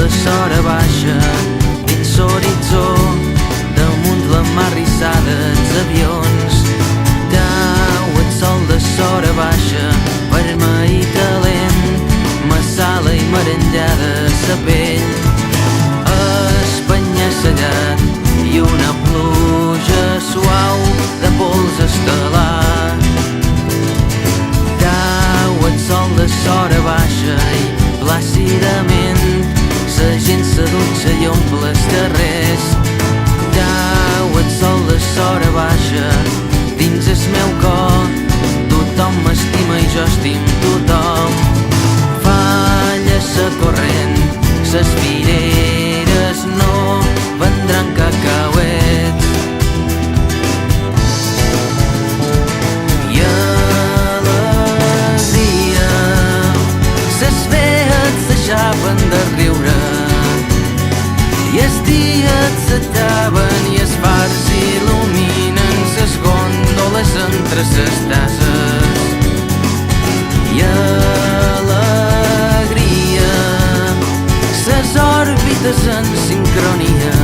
de sora baixa dins l'horitzó, damunt la mar rissada els avions. Cau el sol de sora baixa, vermell i calent, massala i merengada sa pell. Espanya-sellat i una pluja suau de pols estel·lar. Cau el sol de sora baixa i plàcidament sa gent se dutxa i omple els carrers. Cau el sol de sora baixa dins el meu cor, tothom m'estima i jo estim tothom. Falla sa corrent, ses fireres no vendran cacauets. I alegria, ses vees deixaven de riure, i els dies s'acaben i els fars il·luminen ses gòndoles entre ses tases. I alegria, ses òrbites en sincronia,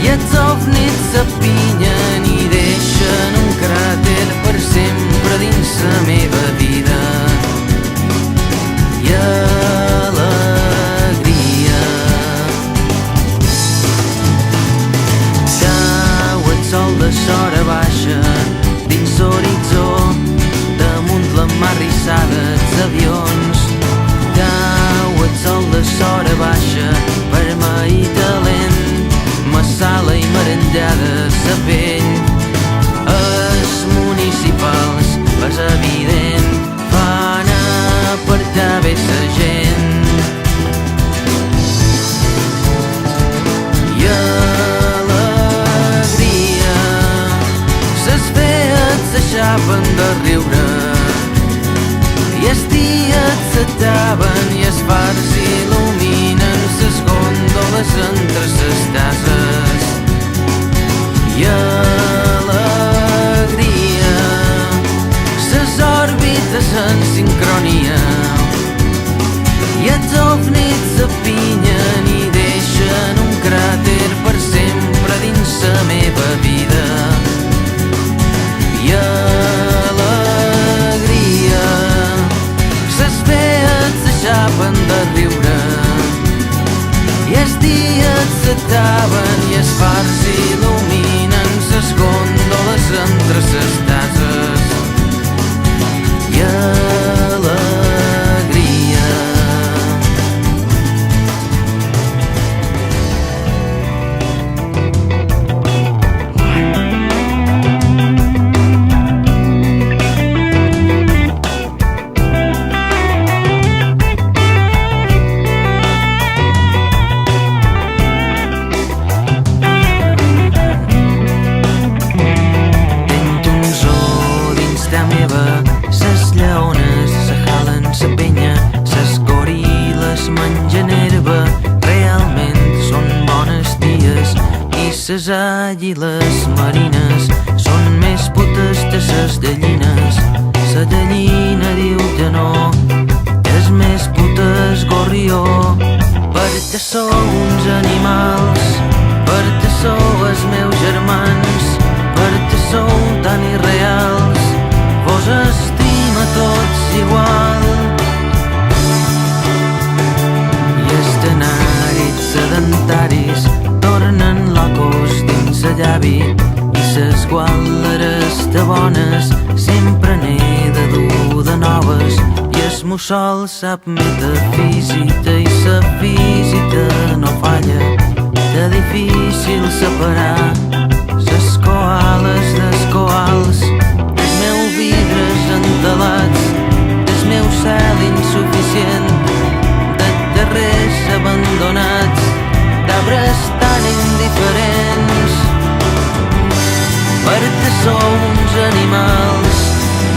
i els ovnis s'apinyen i deixen un cràter per sempre dins la meva vida. I alegria, cau el sol de sora baixa dins l'horitzó, damunt la mar rissada els avions. Cau el sol de sora baixa, vermell i calent, massala i merengada sa pell. Els municipals, és evident, fan apartar bé sa gent. I alegria, ses vees deixaven de riure, i els dies s'acaben i els fars il·luminen ses gòndoles entre ses tases. I alegria, ses òrbites en sincronia, i els ovnis s'apinyen i deixen un cràter per sempre dins la meva vida. I alegria, ses vees deixaven de riure, i els dies s'acaben i els fars il·luminen ses gòndoles entre ses tases. I alegria. Ses lleones se jalen sa penya, ses goril·les mengen herba, realment són bones ties. I ses àguiles marines són més putes que ses gallines. Sa gallina diu que no, és més puta el gorrió, perquè sou uns animals, perquè sou els meus germans, perquè sou tan irreals. Vos estima tots igual. I els canaris sedentaris tornen locos dins el llavi, i ses guàleres de bones sempre n'he de dur de noves. I el mussol sap metafísica i sa física no falla. Que difícil separar ses koales dels koals, vidres entelats, del meu cel insuficient, de terrers abandonats, d'arbres tan indiferents. Perquè sou uns animals,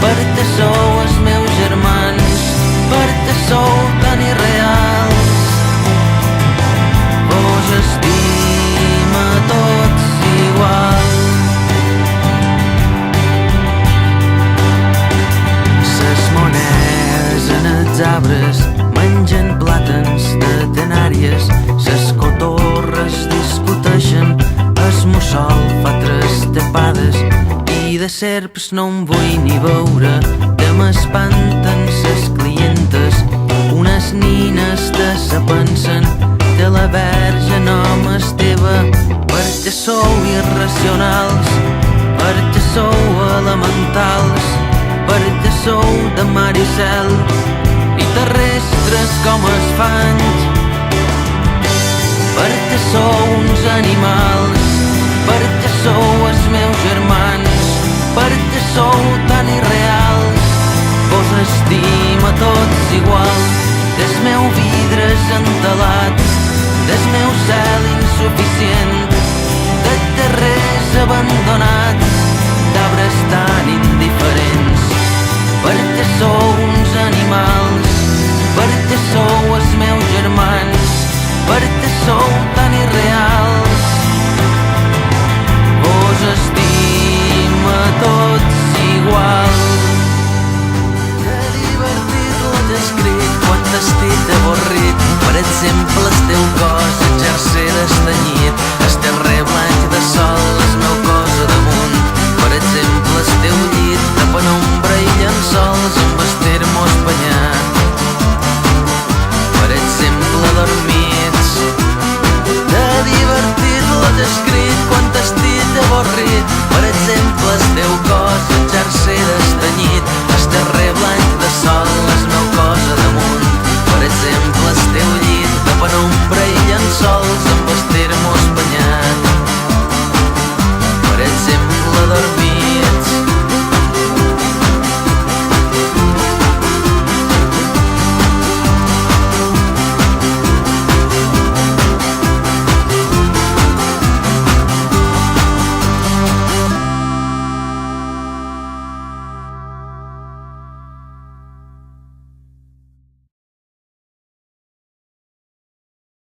perquè sou els meus germans, perquè sou tan irreals. Vos estima tots igual. Ses monedes en els arbres mengen plàtans de serps no em vull ni veure, que m'espanten ses clientes. Unes nines te se pensen que la verge no és teva, perquè sou irracionals, perquè sou elementals, perquè sou de mar i cel i terrestres com els fanys, perquè sou uns animals, perquè sou els meus germans, perquè sou tan irreals. Vos estima tots igual, que el meu vidre és entelat